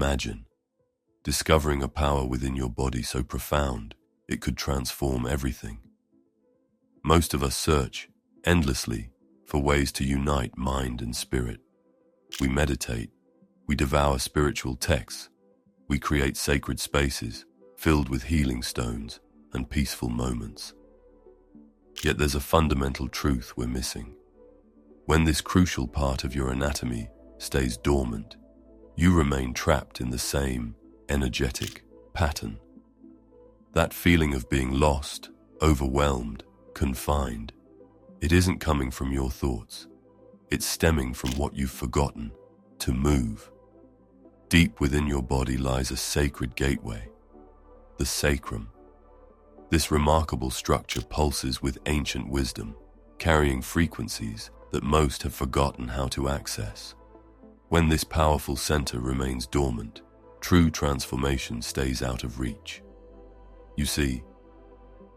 Imagine discovering a power within your body so profound it could transform everything. Most of us search endlessly for ways to unite mind and spirit. We meditate, we devour spiritual texts, we create sacred spaces filled with healing stones and peaceful moments. Yet there's a fundamental truth we're missing. When this crucial part of your anatomy stays dormant, you remain trapped in the same energetic pattern. That feeling of being lost, overwhelmed, confined, it isn't coming from your thoughts. It's stemming from what you've forgotten to move. Deep within your body lies a sacred gateway, the sacrum. This remarkable structure pulses with ancient wisdom, carrying frequencies that most have forgotten how to access. When this powerful center remains dormant, true transformation stays out of reach. You see,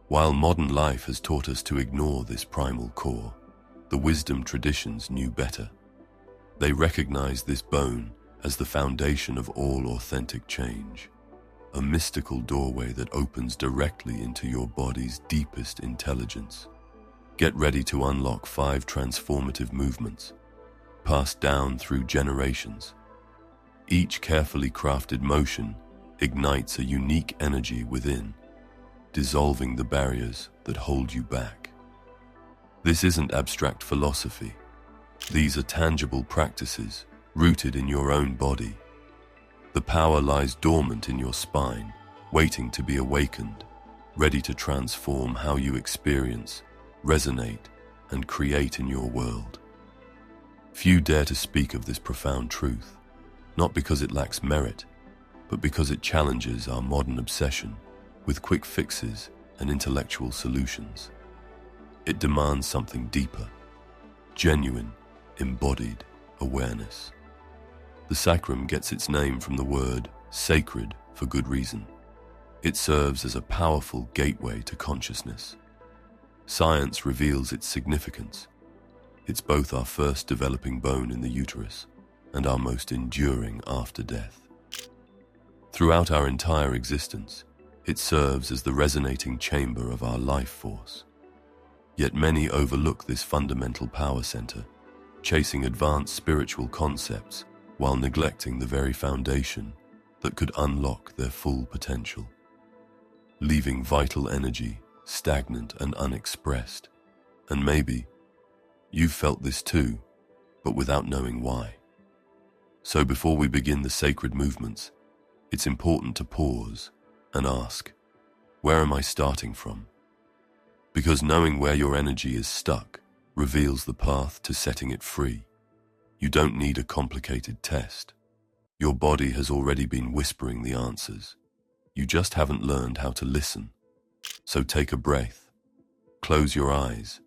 while modern life has taught us to ignore this primal core, the wisdom traditions knew better. They recognized this bone as the foundation of all authentic change, a mystical doorway that opens directly into your body's deepest intelligence. Get ready to unlock 5 transformative movements, passed down through generations. Each carefully crafted motion ignites a unique energy within, dissolving the barriers that hold you back. This isn't abstract philosophy. These are tangible practices rooted in your own body. The power lies dormant in your spine, waiting to be awakened, ready to transform how you experience, resonate, and create in your world. Few dare to speak of this profound truth, not because it lacks merit, but because it challenges our modern obsession with quick fixes and intellectual solutions. It demands something deeper, genuine, embodied awareness. The sacrum gets its name from the word sacred for good reason. It serves as a powerful gateway to consciousness. Science reveals its significance. It's both our first developing bone in the uterus and our most enduring after death. Throughout our entire existence, it serves as the resonating chamber of our life force. Yet many overlook this fundamental power center, chasing advanced spiritual concepts while neglecting the very foundation that could unlock their full potential, leaving vital energy stagnant and unexpressed. And maybe you've felt this too, but without knowing why. So before we begin the sacred movements, it's important to pause and ask, where am I starting from? Because knowing where your energy is stuck reveals the path to setting it free. You don't need a complicated test. Your body has already been whispering the answers. You just haven't learned how to listen. So take a breath, close your eyes,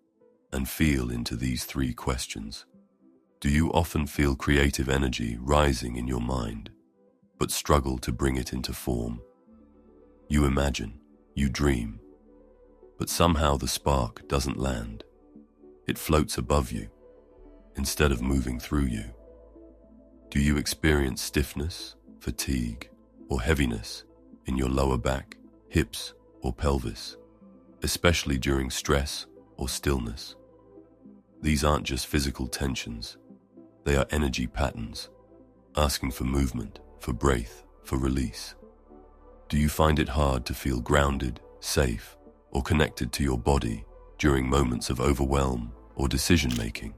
and feel into these 3 questions. Do you often feel creative energy rising in your mind, but struggle to bring it into form? You imagine, you dream, but somehow the spark doesn't land. It floats above you, instead of moving through you. Do you experience stiffness, fatigue, or heaviness in your lower back, hips, or pelvis, especially during stress or stillness? These aren't just physical tensions. They are energy patterns, asking for movement, for breath, for release. Do you find it hard to feel grounded, safe, or connected to your body during moments of overwhelm or decision-making?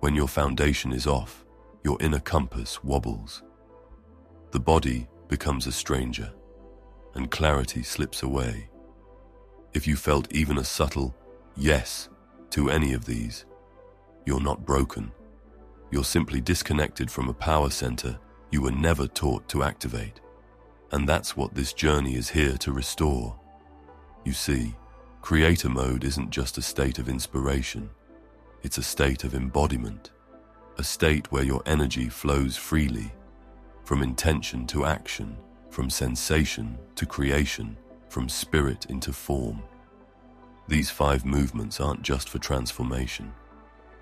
When your foundation is off, your inner compass wobbles. The body becomes a stranger, and clarity slips away. If you felt even a subtle yes to any of these, you're not broken. You're simply disconnected from a power center you were never taught to activate. And that's what this journey is here to restore. You see, creator mode isn't just a state of inspiration. It's a state of embodiment, a state where your energy flows freely, from intention to action, from sensation to creation, from spirit into form. These 5 movements aren't just for transformation,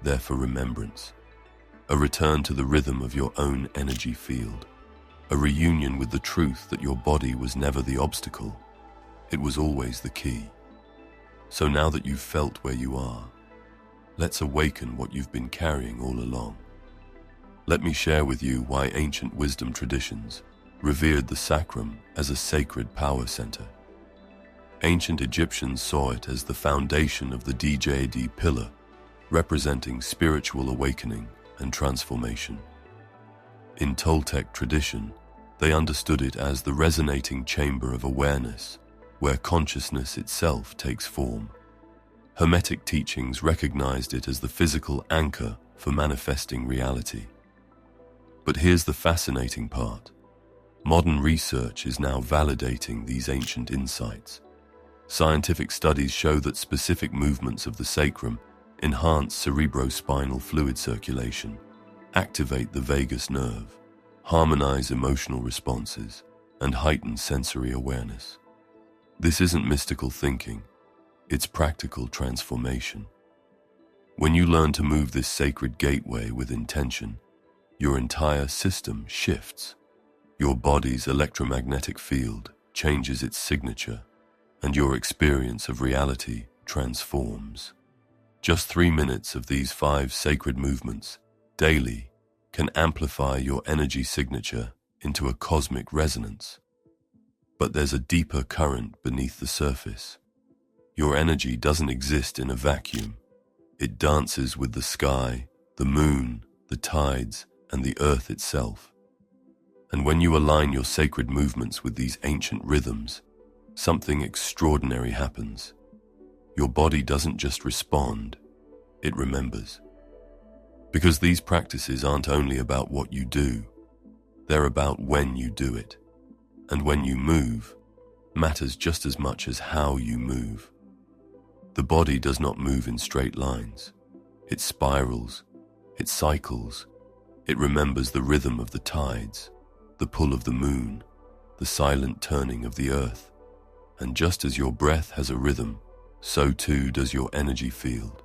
they're for remembrance, a return to the rhythm of your own energy field, a reunion with the truth that your body was never the obstacle, it was always the key. So now that you've felt where you are, let's awaken what you've been carrying all along. Let me share with you why ancient wisdom traditions revered the sacrum as a sacred power center. Ancient Egyptians saw it as the foundation of the Djed pillar, representing spiritual awakening and transformation. In Toltec tradition, they understood it as the resonating chamber of awareness, where consciousness itself takes form. Hermetic teachings recognized it as the physical anchor for manifesting reality. But here's the fascinating part. Modern research is now validating these ancient insights. Scientific studies show that specific movements of the sacrum enhance cerebrospinal fluid circulation, activate the vagus nerve, harmonize emotional responses, and heighten sensory awareness. This isn't mystical thinking, it's practical transformation. When you learn to move this sacred gateway with intention, your entire system shifts. Your body's electromagnetic field changes its signature, and your experience of reality transforms. Just 3 minutes of these 5 sacred movements daily can amplify your energy signature into a cosmic resonance. But there's a deeper current beneath the surface. Your energy doesn't exist in a vacuum. It dances with the sky, the moon, the tides, and the earth itself. And when you align your sacred movements with these ancient rhythms, something extraordinary happens. Your body doesn't just respond, it remembers. Because these practices aren't only about what you do, they're about when you do it. And when you move, matters just as much as how you move. The body does not move in straight lines. It spirals, it cycles, it remembers the rhythm of the tides, the pull of the moon, the silent turning of the earth. And just as your breath has a rhythm, so too does your energy field.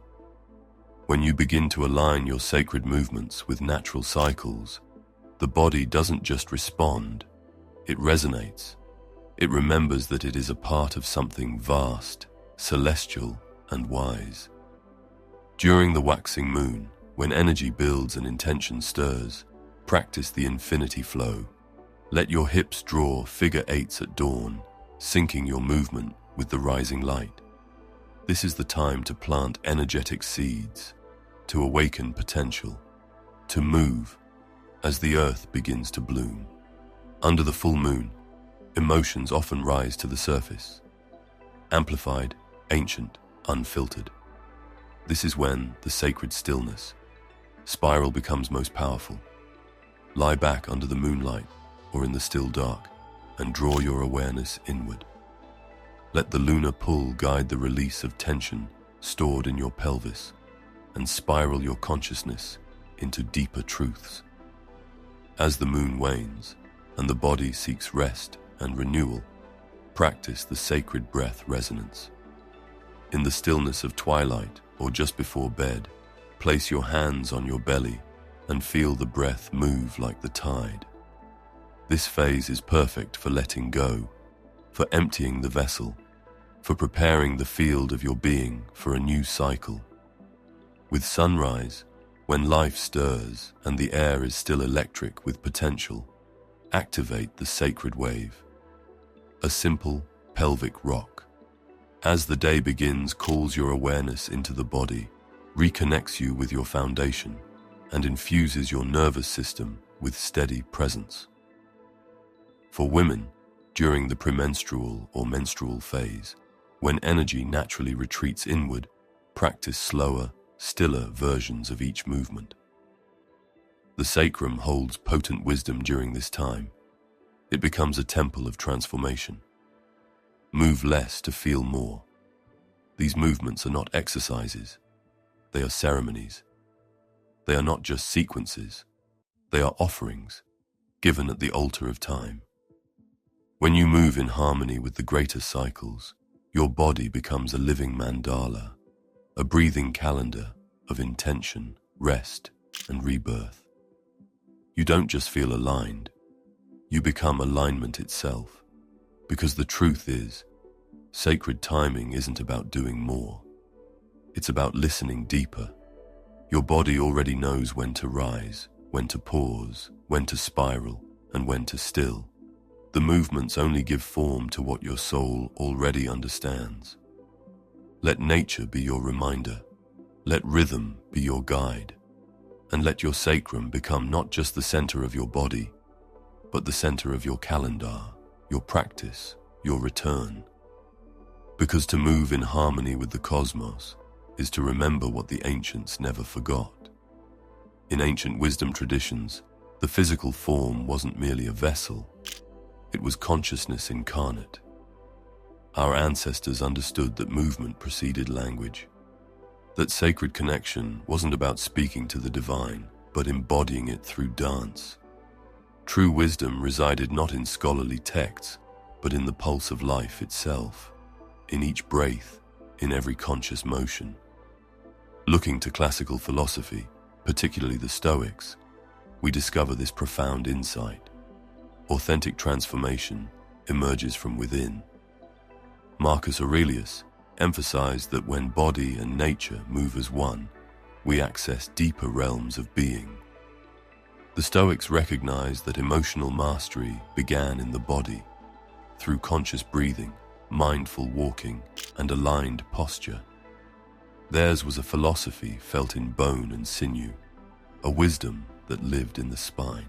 When you begin to align your sacred movements with natural cycles, the body doesn't just respond, it resonates. It remembers that it is a part of something vast, celestial, and wise. During the waxing moon, when energy builds and intention stirs, practice the infinity flow. Let your hips draw figure 8s at dawn, syncing your movement with the rising light. This is the time to plant energetic seeds, to awaken potential, to move as the earth begins to bloom. Under the full moon, emotions often rise to the surface. Amplified, ancient, unfiltered. This is when the sacred stillness spiral becomes most powerful. Lie back under the moonlight or in the still dark and draw your awareness inward. Let the lunar pull guide the release of tension stored in your pelvis and spiral your consciousness into deeper truths. As the moon wanes and the body seeks rest and renewal, practice the sacred breath resonance. In the stillness of twilight or just before bed, place your hands on your belly and feel the breath move like the tide. This phase is perfect for letting go, for emptying the vessel, for preparing the field of your being for a new cycle. With sunrise, when life stirs and the air is still electric with potential, activate the sacred wave. A simple pelvic rock. As the day begins, calls your awareness into the body, reconnects you with your foundation, and infuses your nervous system with steady presence. For women, during the premenstrual or menstrual phase, when energy naturally retreats inward, practice slower, stiller versions of each movement. The sacrum holds potent wisdom during this time. It becomes a temple of transformation. Move less to feel more. These movements are not exercises. They are ceremonies. They are not just sequences. They are offerings, given at the altar of time. When you move in harmony with the greater cycles, your body becomes a living mandala, a breathing calendar of intention, rest, and rebirth. You don't just feel aligned, You become alignment itself, because the truth is, sacred timing isn't about doing more. It's about listening deeper. Your body already knows when to rise, when to pause, when to spiral, and when to still. The movements only give form to what your soul already understands. Let nature be your reminder. Let rhythm be your guide. And let your sacrum become not just the center of your body, but the center of your calendar, your practice, your return. Because to move in harmony with the cosmos is to remember what the ancients never forgot. In ancient wisdom traditions, the physical form wasn't merely a vessel, it was consciousness incarnate. Our ancestors understood that movement preceded language, that sacred connection wasn't about speaking to the divine, but embodying it through dance. True wisdom resided not in scholarly texts, but in the pulse of life itself, in each breath, in every conscious motion. Looking to classical philosophy, particularly the Stoics, we discover this profound insight. Authentic transformation emerges from within. Marcus Aurelius emphasized that when body and nature move as one, we access deeper realms of being. The Stoics recognized that emotional mastery began in the body, through conscious breathing, mindful walking, and aligned posture. Theirs was a philosophy felt in bone and sinew, a wisdom that lived in the spine.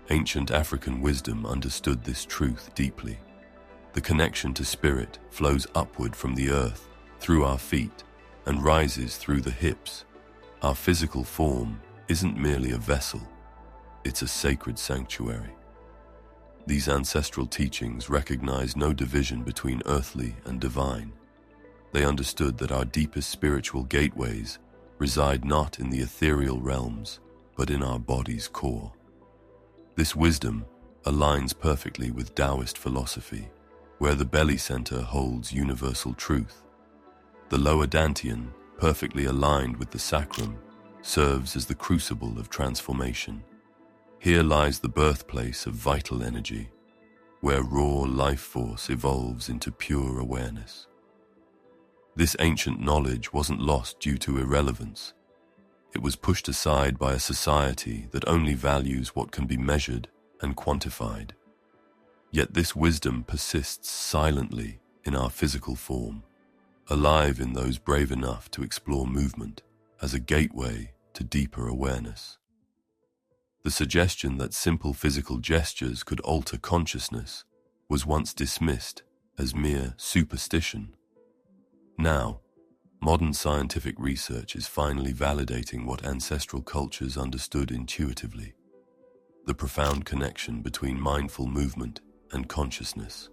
Ancient African wisdom understood this truth deeply. The connection to spirit flows upward from the earth, through our feet, and rises through the hips. Our physical form isn't merely a vessel, it's a sacred sanctuary. These ancestral teachings recognize no division between earthly and divine. They understood that our deepest spiritual gateways reside not in the ethereal realms, but in our body's core. This wisdom aligns perfectly with Taoist philosophy, where the belly center holds universal truth. The lower dantian, perfectly aligned with the sacrum, serves as the crucible of transformation. Here lies the birthplace of vital energy, where raw life force evolves into pure awareness. This ancient knowledge wasn't lost due to irrelevance. It was pushed aside by a society that only values what can be measured and quantified. Yet this wisdom persists silently in our physical form, alive in those brave enough to explore movement as a gateway to deeper awareness. The suggestion that simple physical gestures could alter consciousness was once dismissed as mere superstition. Now, modern scientific research is finally validating what ancestral cultures understood intuitively: the profound connection between mindful movement and consciousness.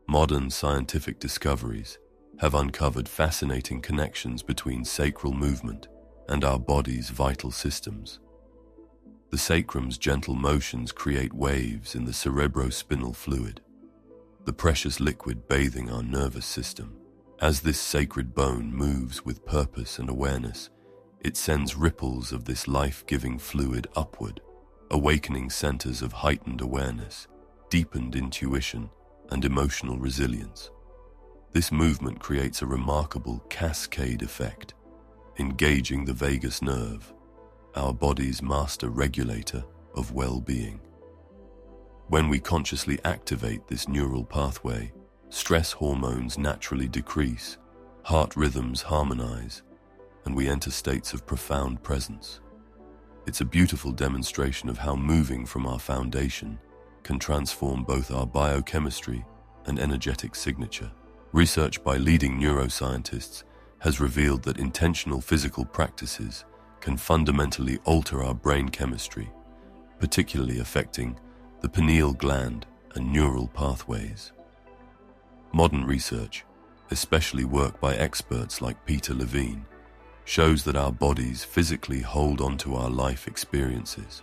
Modern scientific discoveries have uncovered fascinating connections between sacral movement and our body's vital systems. The sacrum's gentle motions create waves in the cerebrospinal fluid, the precious liquid bathing our nervous system. As this sacred bone moves with purpose and awareness, it sends ripples of this life-giving fluid upward, awakening centers of heightened awareness, deepened intuition, and emotional resilience. This movement creates a remarkable cascade effect, engaging the vagus nerve, our body's master regulator of well-being. When we consciously activate this neural pathway, stress hormones naturally decrease, heart rhythms harmonize, and we enter states of profound presence. It's a beautiful demonstration of how moving from our foundation can transform both our biochemistry and energetic signature. Research by leading neuroscientists has revealed that intentional physical practices can fundamentally alter our brain chemistry, particularly affecting the pineal gland and neural pathways. Modern research, especially work by experts like Peter Levine, shows that our bodies physically hold onto our life experiences,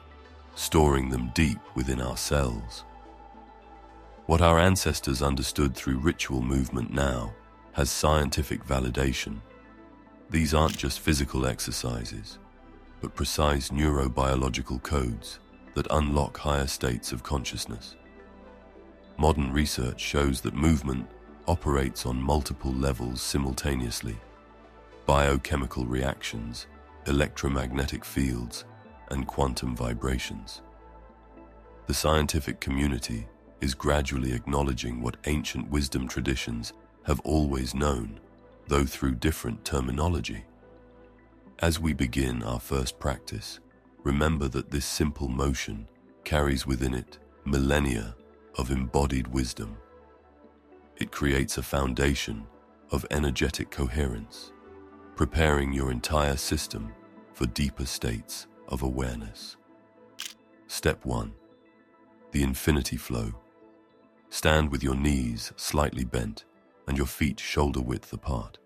storing them deep within our cells. What our ancestors understood through ritual movement now has scientific validation. These aren't just physical exercises, but precise neurobiological codes, that unlock higher states of consciousness. Modern research shows that movement operates on multiple levels simultaneously: biochemical reactions, electromagnetic fields, and quantum vibrations. The scientific community is gradually acknowledging what ancient wisdom traditions have always known, though through different terminology. As we begin our first practice, remember that this simple motion carries within it millennia of embodied wisdom. It creates a foundation of energetic coherence, preparing your entire system for deeper states of awareness. Step 1. The infinity flow. Stand with your knees slightly bent and your feet shoulder-width apart.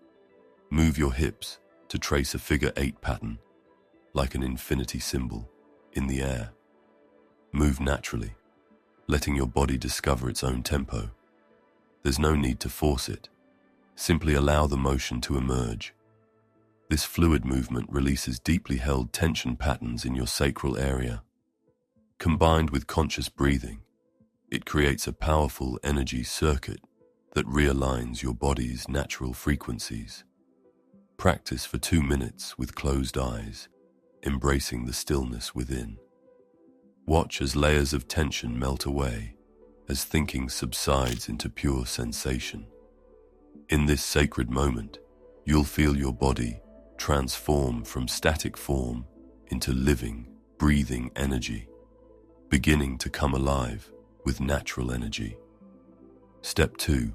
Move your hips to trace a figure 8 pattern, like an infinity symbol, in the air. Move naturally, letting your body discover its own tempo. There's no need to force it. Simply allow the motion to emerge. This fluid movement releases deeply held tension patterns in your sacral area. Combined with conscious breathing, it creates a powerful energy circuit that realigns your body's natural frequencies. Practice for 2 minutes with closed eyes, embracing the stillness within. Watch as layers of tension melt away, as thinking subsides into pure sensation. In this sacred moment, you'll feel your body transform from static form into living, breathing energy, beginning to come alive with natural energy. Step 2.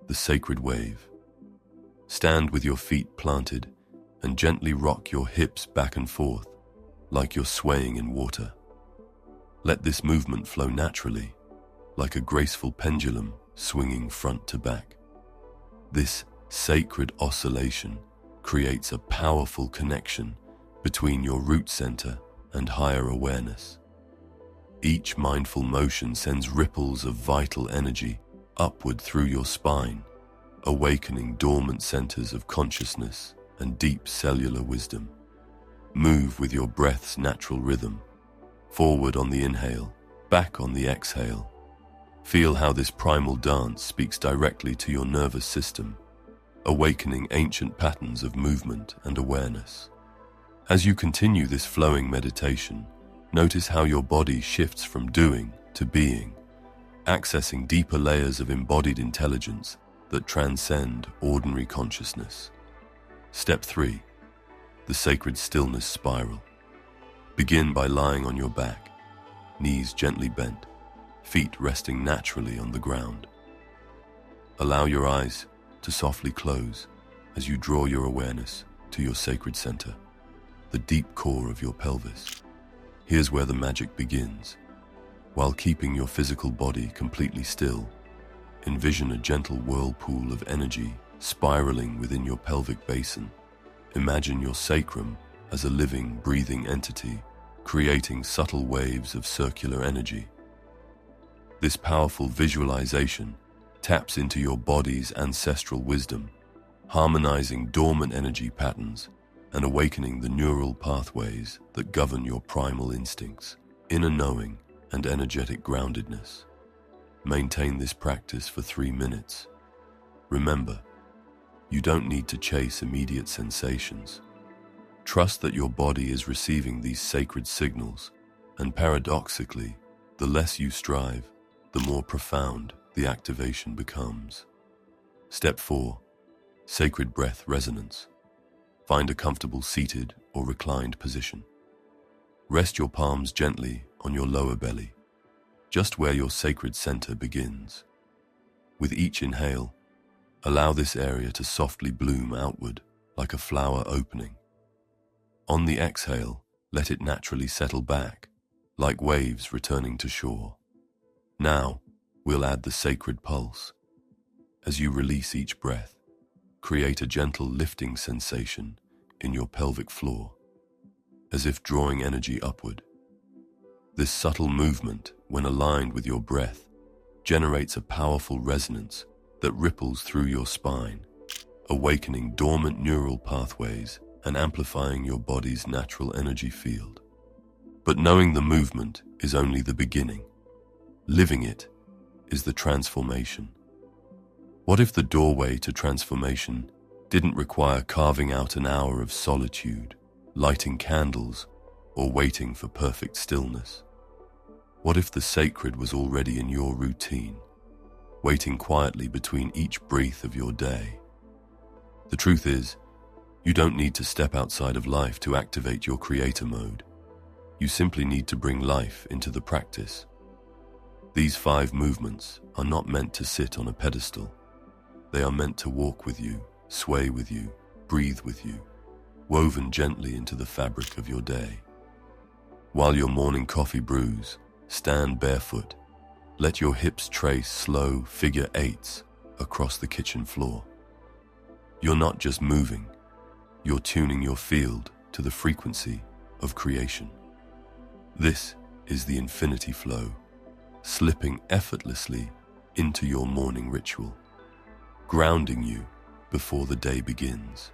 The sacred wave. Stand with your feet planted and gently rock your hips back and forth like you're swaying in water. Let this movement flow naturally, like a graceful pendulum swinging front to back. This sacred oscillation creates a powerful connection between your root center and higher awareness. Each mindful motion sends ripples of vital energy upward through your spine, awakening dormant centers of consciousness and deep cellular wisdom. Move with your breath's natural rhythm, forward on the inhale, back on the exhale. Feel how this primal dance speaks directly to your nervous system, awakening ancient patterns of movement and awareness. As you continue this flowing meditation, notice how your body shifts from doing to being, accessing deeper layers of embodied intelligence that transcend ordinary consciousness. Step 3. The sacred stillness spiral. Begin by lying on your back, knees gently bent, feet resting naturally on the ground. Allow your eyes to softly close as you draw your awareness to your sacred center, the deep core of your pelvis. Here's where the magic begins. While keeping your physical body completely still, envision a gentle whirlpool of energy spiraling within your pelvic basin. Imagine your sacrum as a living, breathing entity, creating subtle waves of circular energy. This powerful visualization taps into your body's ancestral wisdom, harmonizing dormant energy patterns and awakening the neural pathways that govern your primal instincts, inner knowing, and energetic groundedness. Maintain this practice for 3 minutes. Remember, you don't need to chase immediate sensations. Trust that your body is receiving these sacred signals, and paradoxically, the less you strive, the more profound the activation becomes. Step 4. Sacred breath resonance. Find a comfortable seated or reclined position. Rest your palms gently on your lower belly, just where your sacred center begins. With each inhale, allow this area to softly bloom outward like a flower opening. On the exhale, let it naturally settle back, like waves returning to shore. Now, we'll add the sacred pulse. As you release each breath, create a gentle lifting sensation in your pelvic floor, as if drawing energy upward. This subtle movement, when aligned with your breath, generates a powerful resonance that ripples through your spine, awakening dormant neural pathways and amplifying your body's natural energy field. But knowing the movement is only the beginning. Living it is the transformation. What if the doorway to transformation didn't require carving out an hour of solitude, lighting candles, or waiting for perfect stillness? What if the sacred was already in your routine, waiting quietly between each breath of your day? The truth is, you don't need to step outside of life to activate your creator mode. You simply need to bring life into the practice. These 5 movements are not meant to sit on a pedestal. They are meant to walk with you, sway with you, breathe with you, woven gently into the fabric of your day. While your morning coffee brews, stand barefoot. Let your hips trace slow figure 8s across the kitchen floor. You're not just moving, you're tuning your field to the frequency of creation. This is the infinity flow, slipping effortlessly into your morning ritual, grounding you before the day begins.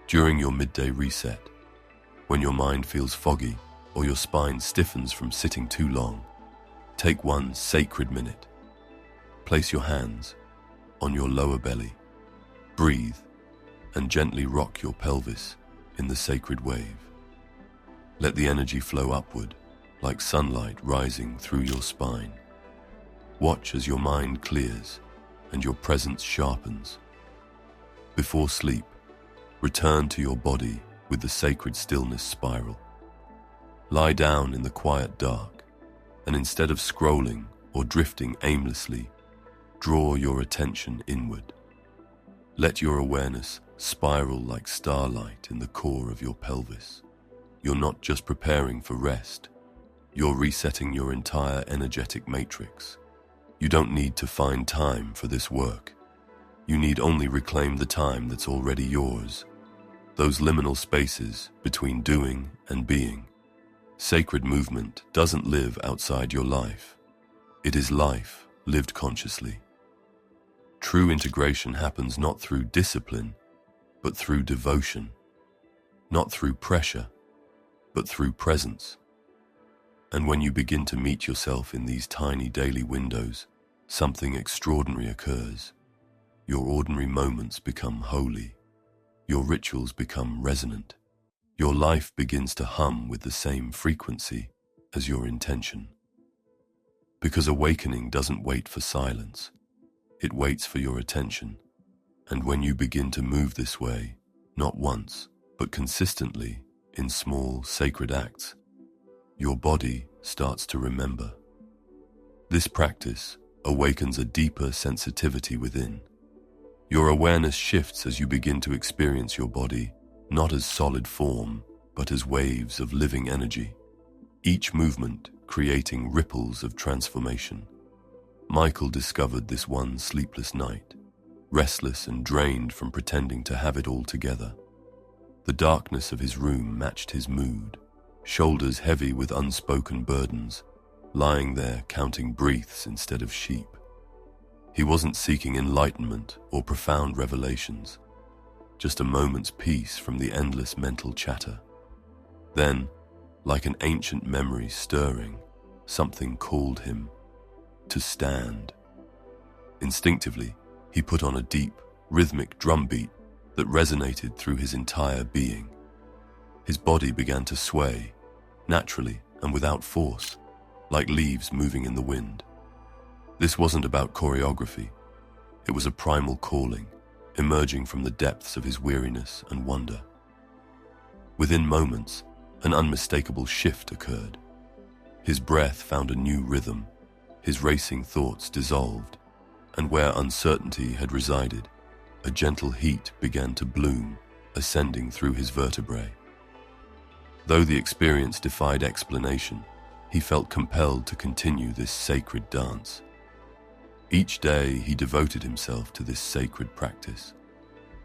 During your midday reset, when your mind feels foggy or your spine stiffens from sitting too long, take one sacred minute. Place your hands on your lower belly, breathe, and gently rock your pelvis in the sacred wave. Let the energy flow upward like sunlight rising through your spine. Watch as your mind clears and your presence sharpens. Before sleep, return to your body with the sacred stillness spiral. Lie down in the quiet dark, and instead of scrolling or drifting aimlessly, draw your attention inward. Let your awareness spiral like starlight in the core of your pelvis. You're not just preparing for rest, you're resetting your entire energetic matrix. You don't need to find time for this work. You need only reclaim the time that's already yours. Those liminal spaces between doing and being. Sacred movement doesn't live outside your life. It is life lived consciously. True integration happens not through discipline, but through devotion. Not through pressure, but through presence. And when you begin to meet yourself in these tiny daily windows, something extraordinary occurs. Your ordinary moments become holy. Your rituals become resonant. Your life begins to hum with the same frequency as your intention. Because awakening doesn't wait for silence. It waits for your attention. And when you begin to move this way, not once, but consistently, in small, sacred acts, your body starts to remember. This practice awakens a deeper sensitivity within. Your awareness shifts as you begin to experience your body, not as solid form, but as waves of living energy, each movement creating ripples of transformation. Michael discovered this one sleepless night, restless and drained from pretending to have it all together. The darkness of his room matched his mood, shoulders heavy with unspoken burdens, lying there counting breaths instead of sheep. He wasn't seeking enlightenment or profound revelations, just a moment's peace from the endless mental chatter. Then, like an ancient memory stirring, something called him to stand. Instinctively, he put on a deep, rhythmic drumbeat that resonated through his entire being. His body began to sway, naturally and without force, like leaves moving in the wind. This wasn't about choreography. It was a primal calling, emerging from the depths of his weariness and wonder. Within moments, an unmistakable shift occurred. His breath found a new rhythm, his racing thoughts dissolved, and where uncertainty had resided, a gentle heat began to bloom, ascending through his vertebrae. Though the experience defied explanation, he felt compelled to continue this sacred dance. Each day he devoted himself to this sacred practice.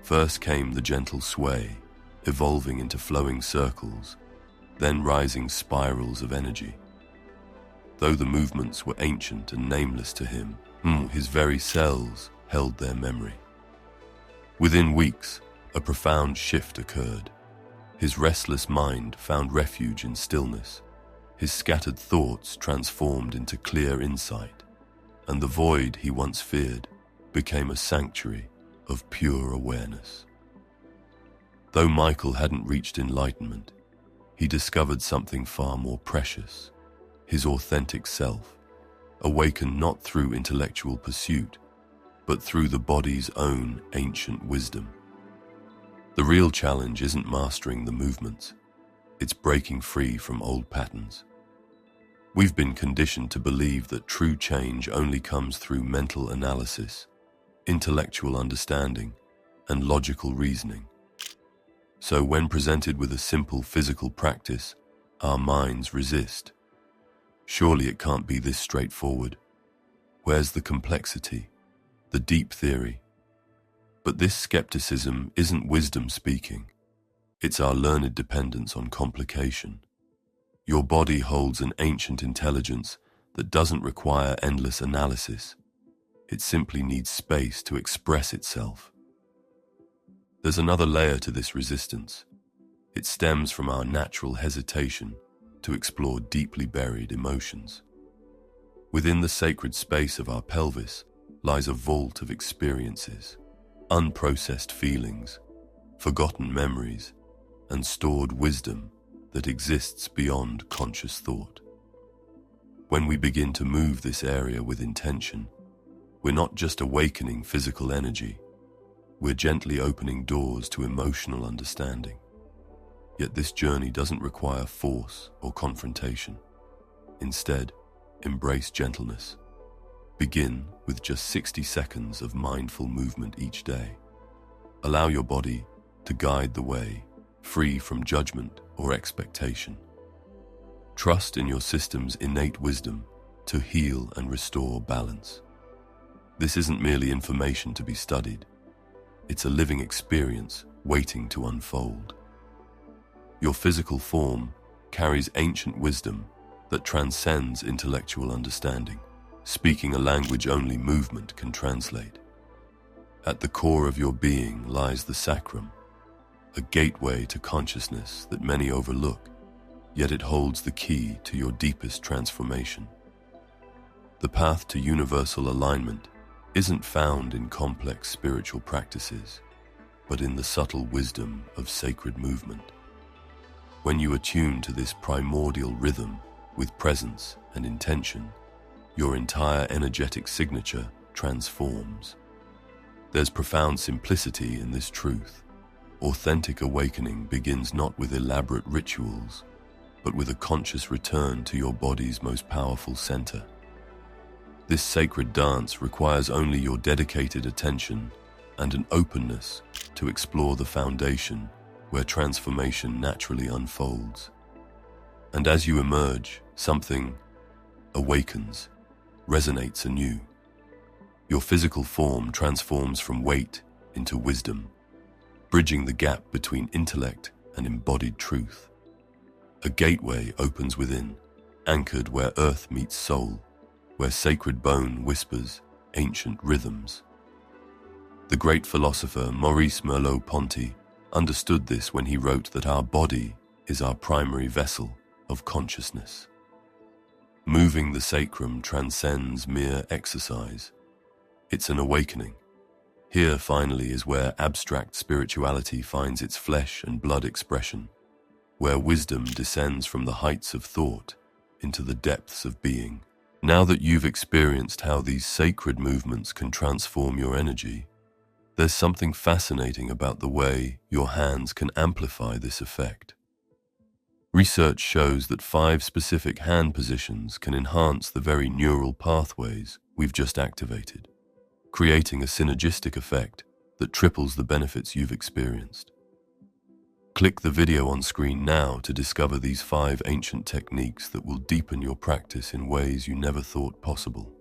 First came the gentle sway, evolving into flowing circles, then rising spirals of energy. Though the movements were ancient and nameless to him, his very cells held their memory. Within weeks, a profound shift occurred. His restless mind found refuge in stillness. His scattered thoughts transformed into clear insight, and the void he once feared became a sanctuary of pure awareness. Though Michael hadn't reached enlightenment, he discovered something far more precious: his authentic self, awakened not through intellectual pursuit, but through the body's own ancient wisdom. The real challenge isn't mastering the movements, it's breaking free from old patterns. We've been conditioned to believe that true change only comes through mental analysis, intellectual understanding, and logical reasoning. So when presented with a simple physical practice, our minds resist. Surely it can't be this straightforward. Where's the complexity, the deep theory? But this skepticism isn't wisdom speaking. It's our learned dependence on complication. Your body holds an ancient intelligence that doesn't require endless analysis. It simply needs space to express itself. There's another layer to this resistance. It stems from our natural hesitation to explore deeply buried emotions. Within the sacred space of our pelvis lies a vault of experiences, unprocessed feelings, forgotten memories, and stored wisdom that exists beyond conscious thought. When we begin to move this area with intention, we're not just awakening physical energy, we're gently opening doors to emotional understanding. Yet this journey doesn't require force or confrontation. Instead, embrace gentleness. Begin with just 60 seconds of mindful movement each day. Allow your body to guide the way, free from judgment or expectation. Trust in your system's innate wisdom to heal and restore balance. This isn't merely information to be studied. It's a living experience waiting to unfold. Your physical form carries ancient wisdom that transcends intellectual understanding, speaking a language only movement can translate. At the core of your being lies the sacrum, a gateway to consciousness that many overlook, yet it holds the key to your deepest transformation. The path to universal alignment isn't found in complex spiritual practices, but in the subtle wisdom of sacred movement. When you attune to this primordial rhythm with presence and intention, your entire energetic signature transforms. There's profound simplicity in this truth. Authentic awakening begins not with elaborate rituals, but with a conscious return to your body's most powerful center. This sacred dance requires only your dedicated attention and an openness to explore the foundation where transformation naturally unfolds. And as you emerge, something awakens, resonates anew. Your physical form transforms from weight into wisdom, bridging the gap between intellect and embodied truth. A gateway opens within, anchored where earth meets soul, where sacred bone whispers ancient rhythms. The great philosopher Maurice Merleau-Ponty understood this when he wrote that our body is our primary vessel of consciousness. Moving the sacrum transcends mere exercise. It's an awakening. Here, finally, is where abstract spirituality finds its flesh and blood expression, where wisdom descends from the heights of thought into the depths of being. Now that you've experienced how these sacred movements can transform your energy, there's something fascinating about the way your hands can amplify this effect. Research shows that 5 specific hand positions can enhance the very neural pathways we've just activated, creating a synergistic effect that triples the benefits you've experienced. Click the video on screen now to discover these 5 ancient techniques that will deepen your practice in ways you never thought possible.